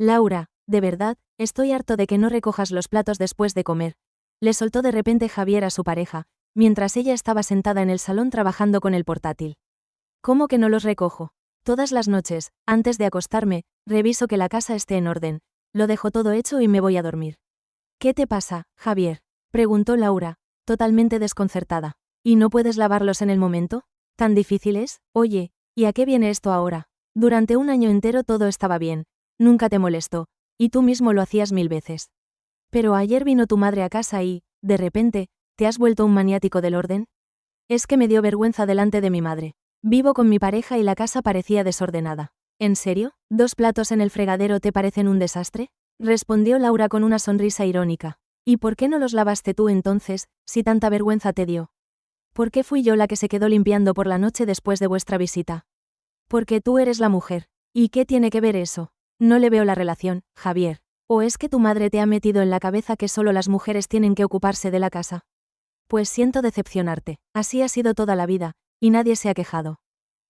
Laura, de verdad, estoy harto de que no recojas los platos después de comer. Le soltó de repente Javier a su pareja, mientras ella estaba sentada en el salón trabajando con el portátil. ¿Cómo que no los recojo? Todas las noches, antes de acostarme, reviso que la casa esté en orden, lo dejo todo hecho y me voy a dormir. ¿Qué te pasa, Javier?, preguntó Laura, totalmente desconcertada. ¿Y no puedes lavarlos en el momento? ¿Tan difícil es? Oye, ¿y a qué viene esto ahora? Durante un año entero todo estaba bien, nunca te molestó, y tú mismo lo hacías 1000 veces. Pero ayer vino tu madre a casa y, de repente, ¿te has vuelto un maniático del orden? Es que me dio vergüenza delante de mi madre. Vivo con mi pareja y la casa parecía desordenada. ¿En serio? ¿2 platos en el fregadero te parecen un desastre? Respondió Laura con una sonrisa irónica. ¿Y por qué no los lavaste tú entonces, si tanta vergüenza te dio? ¿Por qué fui yo la que se quedó limpiando por la noche después de vuestra visita? Porque tú eres la mujer. ¿Y qué tiene que ver eso? No le veo la relación, Javier. ¿O es que tu madre te ha metido en la cabeza que solo las mujeres tienen que ocuparse de la casa? Pues siento decepcionarte, así ha sido toda la vida, y nadie se ha quejado.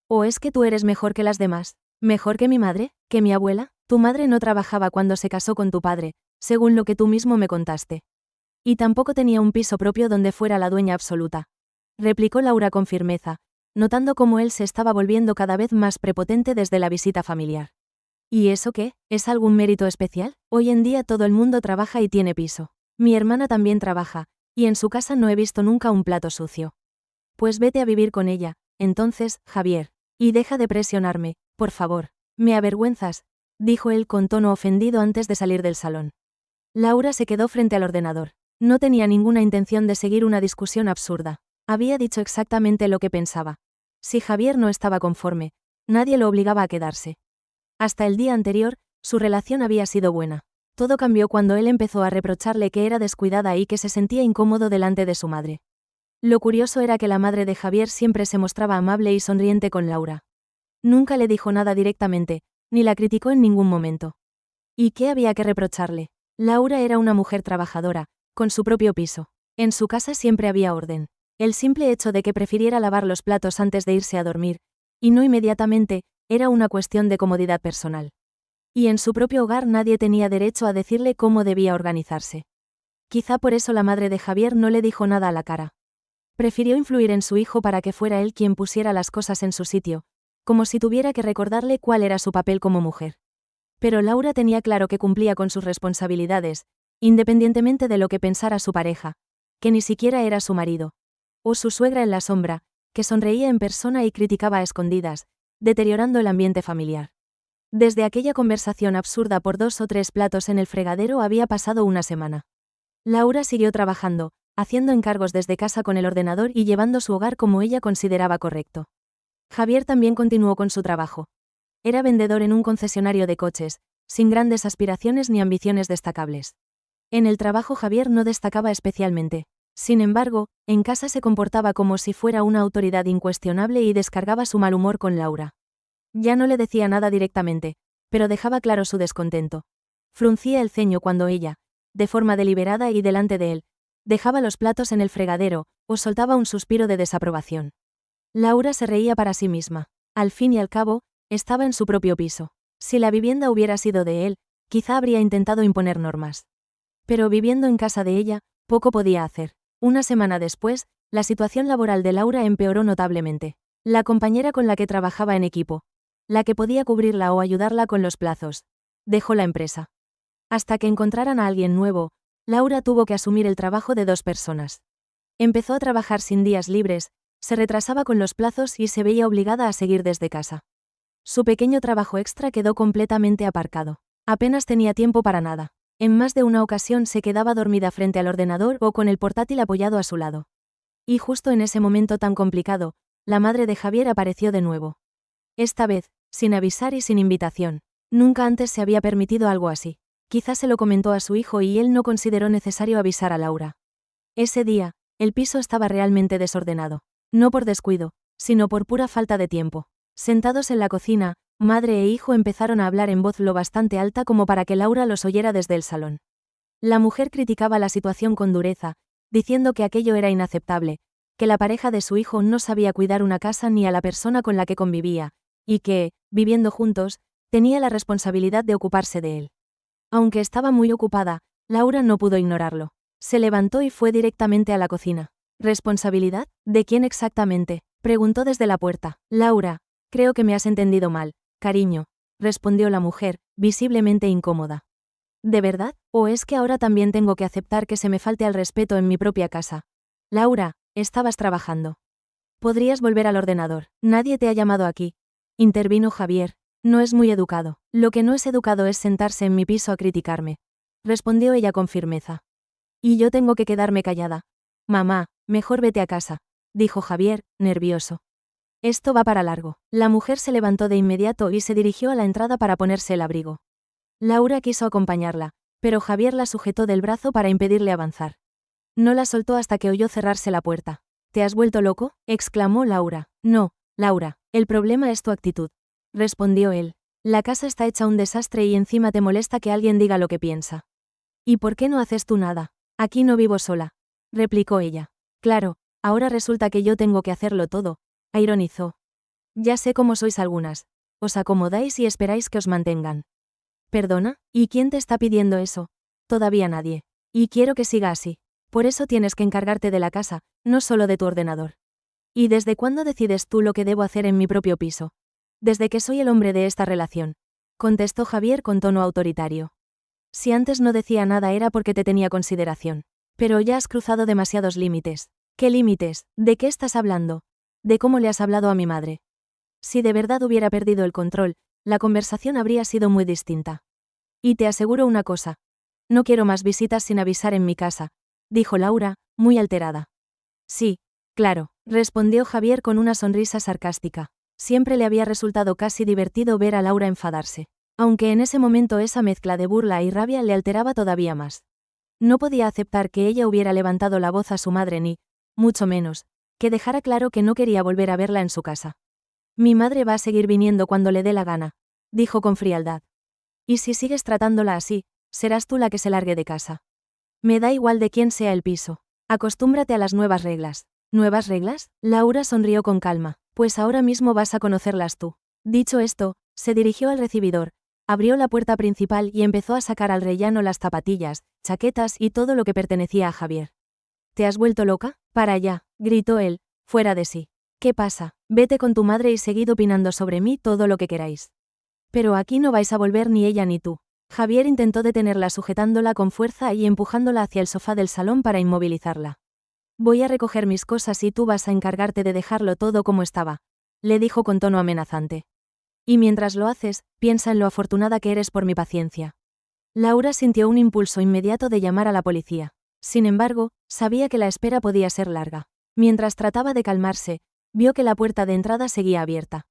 ¿O es que tú eres mejor que las demás? ¿Mejor que mi madre? ¿Que mi abuela? Tu madre no trabajaba cuando se casó con tu padre, según lo que tú mismo me contaste. Y tampoco tenía un piso propio donde fuera la dueña absoluta. Replicó Laura con firmeza, notando cómo él se estaba volviendo cada vez más prepotente desde la visita familiar. ¿Y eso qué? ¿Es algún mérito especial? Hoy en día todo el mundo trabaja y tiene piso. Mi hermana también trabaja, y en su casa no he visto nunca un plato sucio. Pues vete a vivir con ella, entonces, Javier. Y deja de presionarme, por favor. Me avergüenzas, dijo él con tono ofendido antes de salir del salón. Laura se quedó frente al ordenador. No tenía ninguna intención de seguir una discusión absurda. Había dicho exactamente lo que pensaba. Si Javier no estaba conforme, nadie lo obligaba a quedarse. Hasta el día anterior, su relación había sido buena. Todo cambió cuando él empezó a reprocharle que era descuidada y que se sentía incómodo delante de su madre. Lo curioso era que la madre de Javier siempre se mostraba amable y sonriente con Laura. Nunca le dijo nada directamente, ni la criticó en ningún momento. ¿Y qué había que reprocharle? Laura era una mujer trabajadora, con su propio piso. En su casa siempre había orden. El simple hecho de que prefiriera lavar los platos antes de irse a dormir, y no inmediatamente, era una cuestión de comodidad personal. Y en su propio hogar nadie tenía derecho a decirle cómo debía organizarse. Quizá por eso la madre de Javier no le dijo nada a la cara. Prefirió influir en su hijo para que fuera él quien pusiera las cosas en su sitio, como si tuviera que recordarle cuál era su papel como mujer. Pero Laura tenía claro que cumplía con sus responsabilidades, independientemente de lo que pensara su pareja, que ni siquiera era su marido. O su suegra en la sombra, que sonreía en persona y criticaba a escondidas, deteriorando el ambiente familiar. Desde aquella conversación absurda por 2 o 3 platos en el fregadero había pasado una semana. Laura siguió trabajando, haciendo encargos desde casa con el ordenador y llevando su hogar como ella consideraba correcto. Javier también continuó con su trabajo. Era vendedor en un concesionario de coches, sin grandes aspiraciones ni ambiciones destacables. En el trabajo Javier no destacaba especialmente. Sin embargo, en casa se comportaba como si fuera una autoridad incuestionable y descargaba su mal humor con Laura. Ya no le decía nada directamente, pero dejaba claro su descontento. Fruncía el ceño cuando ella, de forma deliberada y delante de él, dejaba los platos en el fregadero, o soltaba un suspiro de desaprobación. Laura se reía para sí misma. Al fin y al cabo, estaba en su propio piso. Si la vivienda hubiera sido de él, quizá habría intentado imponer normas. Pero viviendo en casa de ella, poco podía hacer. Una semana después, la situación laboral de Laura empeoró notablemente. La compañera con la que trabajaba en equipo, la que podía cubrirla o ayudarla con los plazos, dejó la empresa. Hasta que encontraran a alguien nuevo, Laura tuvo que asumir el trabajo de 2 personas. Empezó a trabajar sin días libres, se retrasaba con los plazos y se veía obligada a seguir desde casa. Su pequeño trabajo extra quedó completamente aparcado. Apenas tenía tiempo para nada. En más de una ocasión se quedaba dormida frente al ordenador o con el portátil apoyado a su lado. Y justo en ese momento tan complicado, la madre de Javier apareció de nuevo. Esta vez, sin avisar y sin invitación. Nunca antes se había permitido algo así. Quizás se lo comentó a su hijo y él no consideró necesario avisar a Laura. Ese día, el piso estaba realmente desordenado. No por descuido, sino por pura falta de tiempo. Sentados en la cocina, madre e hijo empezaron a hablar en voz lo bastante alta como para que Laura los oyera desde el salón. La mujer criticaba la situación con dureza, diciendo que aquello era inaceptable, que la pareja de su hijo no sabía cuidar una casa ni a la persona con la que convivía, y que, viviendo juntos, tenía la responsabilidad de ocuparse de él. Aunque estaba muy ocupada, Laura no pudo ignorarlo. Se levantó y fue directamente a la cocina. ¿Responsabilidad? ¿De quién exactamente?, preguntó desde la puerta. Laura, creo que me has entendido mal, cariño, respondió la mujer, visiblemente incómoda. ¿De verdad? ¿O es que ahora también tengo que aceptar que se me falte al respeto en mi propia casa? Laura, estabas trabajando. Podrías volver al ordenador. Nadie te ha llamado aquí. Intervino Javier. No es muy educado. Lo que no es educado es sentarse en mi piso a criticarme. Respondió ella con firmeza. Y yo tengo que quedarme callada. Mamá, mejor vete a casa, dijo Javier, nervioso. Esto va para largo. La mujer se levantó de inmediato y se dirigió a la entrada para ponerse el abrigo. Laura quiso acompañarla, pero Javier la sujetó del brazo para impedirle avanzar. No la soltó hasta que oyó cerrarse la puerta. ¿Te has vuelto loco?, exclamó Laura. No, Laura, el problema es tu actitud, respondió él. La casa está hecha un desastre y encima te molesta que alguien diga lo que piensa. ¿Y por qué no haces tú nada? Aquí no vivo sola, replicó ella. Claro, ahora resulta que yo tengo que hacerlo todo, ironizó. Ya sé cómo sois algunas. Os acomodáis y esperáis que os mantengan. ¿Perdona? ¿Y quién te está pidiendo eso? Todavía nadie. Y quiero que siga así. Por eso tienes que encargarte de la casa, no solo de tu ordenador. ¿Y desde cuándo decides tú lo que debo hacer en mi propio piso? Desde que soy el hombre de esta relación, contestó Javier con tono autoritario. Si antes no decía nada era porque te tenía consideración. Pero ya has cruzado demasiados límites. ¿Qué límites? ¿De qué estás hablando? ¿De cómo le has hablado a mi madre? Si de verdad hubiera perdido el control, la conversación habría sido muy distinta. Y te aseguro una cosa. No quiero más visitas sin avisar en mi casa, dijo Laura, muy alterada. Sí, claro, respondió Javier con una sonrisa sarcástica. Siempre le había resultado casi divertido ver a Laura enfadarse, aunque en ese momento esa mezcla de burla y rabia le alteraba todavía más. No podía aceptar que ella hubiera levantado la voz a su madre ni, mucho menos, que dejara claro que no quería volver a verla en su casa. Mi madre va a seguir viniendo cuando le dé la gana, dijo con frialdad. Y si sigues tratándola así, serás tú la que se largue de casa. Me da igual de quién sea el piso. Acostúmbrate a las nuevas reglas. ¿Nuevas reglas? Laura sonrió con calma. Pues ahora mismo vas a conocerlas tú. Dicho esto, se dirigió al recibidor, abrió la puerta principal y empezó a sacar al rellano las zapatillas, chaquetas y todo lo que pertenecía a Javier. ¿Te has vuelto loca? Para allá, gritó él, fuera de sí. ¿Qué pasa? Vete con tu madre y seguid opinando sobre mí todo lo que queráis. Pero aquí no vais a volver ni ella ni tú. Javier intentó detenerla sujetándola con fuerza y empujándola hacia el sofá del salón para inmovilizarla. Voy a recoger mis cosas y tú vas a encargarte de dejarlo todo como estaba, le dijo con tono amenazante. Y mientras lo haces, piensa en lo afortunada que eres por mi paciencia. Laura sintió un impulso inmediato de llamar a la policía. Sin embargo, sabía que la espera podía ser larga. Mientras trataba de calmarse, vio que la puerta de entrada seguía abierta.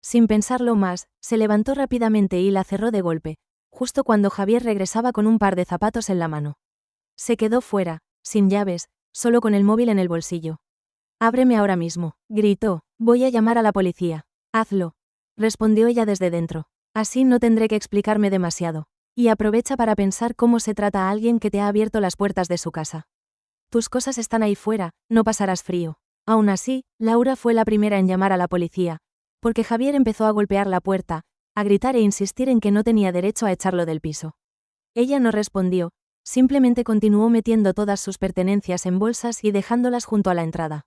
Sin pensarlo más, se levantó rápidamente y la cerró de golpe, justo cuando Javier regresaba con un par de zapatos en la mano. Se quedó fuera, sin llaves, solo con el móvil en el bolsillo. Ábreme ahora mismo, gritó, voy a llamar a la policía. Hazlo, respondió ella desde dentro. Así no tendré que explicarme demasiado. Y aprovecha para pensar cómo se trata a alguien que te ha abierto las puertas de su casa. Tus cosas están ahí fuera, no pasarás frío. Aún así, Laura fue la primera en llamar a la policía, porque Javier empezó a golpear la puerta, a gritar e insistir en que no tenía derecho a echarlo del piso. Ella no respondió, simplemente continuó metiendo todas sus pertenencias en bolsas y dejándolas junto a la entrada.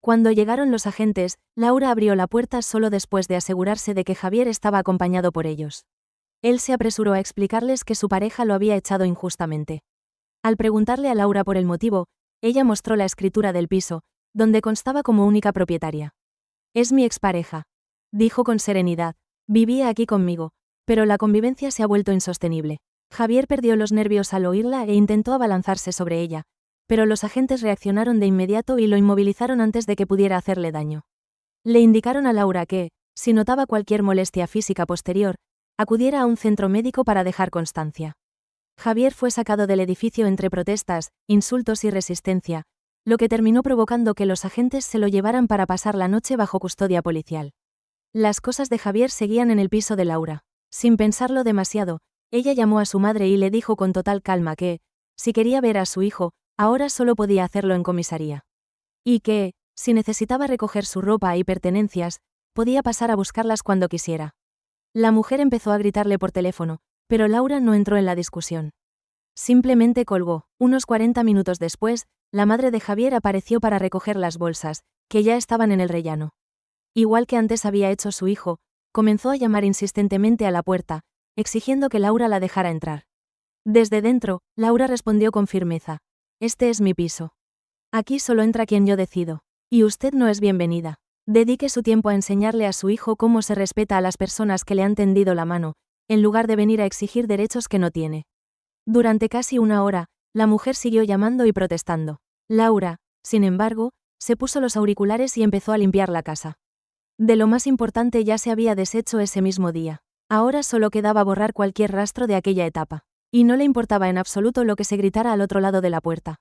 Cuando llegaron los agentes, Laura abrió la puerta solo después de asegurarse de que Javier estaba acompañado por ellos. Él se apresuró a explicarles que su pareja lo había echado injustamente. Al preguntarle a Laura por el motivo, ella mostró la escritura del piso, donde constaba como única propietaria. Es mi expareja, dijo con serenidad. Vivía aquí conmigo, pero la convivencia se ha vuelto insostenible. Javier perdió los nervios al oírla e intentó abalanzarse sobre ella, pero los agentes reaccionaron de inmediato y lo inmovilizaron antes de que pudiera hacerle daño. Le indicaron a Laura que, si notaba cualquier molestia física posterior, acudiera a un centro médico para dejar constancia. Javier fue sacado del edificio entre protestas, insultos y resistencia, lo que terminó provocando que los agentes se lo llevaran para pasar la noche bajo custodia policial. Las cosas de Javier seguían en el piso de Laura. Sin pensarlo demasiado, ella llamó a su madre y le dijo con total calma que, si quería ver a su hijo, ahora solo podía hacerlo en comisaría. Y que, si necesitaba recoger su ropa y pertenencias, podía pasar a buscarlas cuando quisiera. La mujer empezó a gritarle por teléfono, Pero Laura no entró en la discusión. Simplemente colgó. Unos 40 minutos después, la madre de Javier apareció para recoger las bolsas, que ya estaban en el rellano. Igual que antes había hecho su hijo, comenzó a llamar insistentemente a la puerta, exigiendo que Laura la dejara entrar. Desde dentro, Laura respondió con firmeza. Este es mi piso. Aquí solo entra quien yo decido. Y usted no es bienvenida. Dedique su tiempo a enseñarle a su hijo cómo se respeta a las personas que le han tendido la mano, en lugar de venir a exigir derechos que no tiene. Durante casi una hora, la mujer siguió llamando y protestando. Laura, sin embargo, se puso los auriculares y empezó a limpiar la casa. De lo más importante ya se había deshecho ese mismo día. Ahora solo quedaba borrar cualquier rastro de aquella etapa. Y no le importaba en absoluto lo que se gritara al otro lado de la puerta.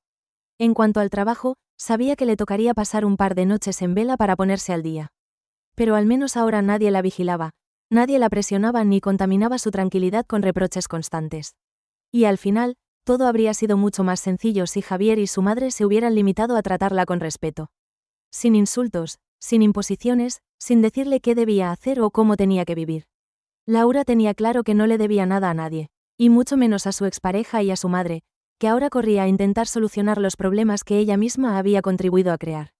En cuanto al trabajo, sabía que le tocaría pasar un par de noches en vela para ponerse al día. Pero al menos ahora nadie la vigilaba, nadie la presionaba ni contaminaba su tranquilidad con reproches constantes. Y al final, todo habría sido mucho más sencillo si Javier y su madre se hubieran limitado a tratarla con respeto. Sin insultos, sin imposiciones, sin decirle qué debía hacer o cómo tenía que vivir. Laura tenía claro que no le debía nada a nadie, y mucho menos a su expareja y a su madre, que ahora corría a intentar solucionar los problemas que ella misma había contribuido a crear.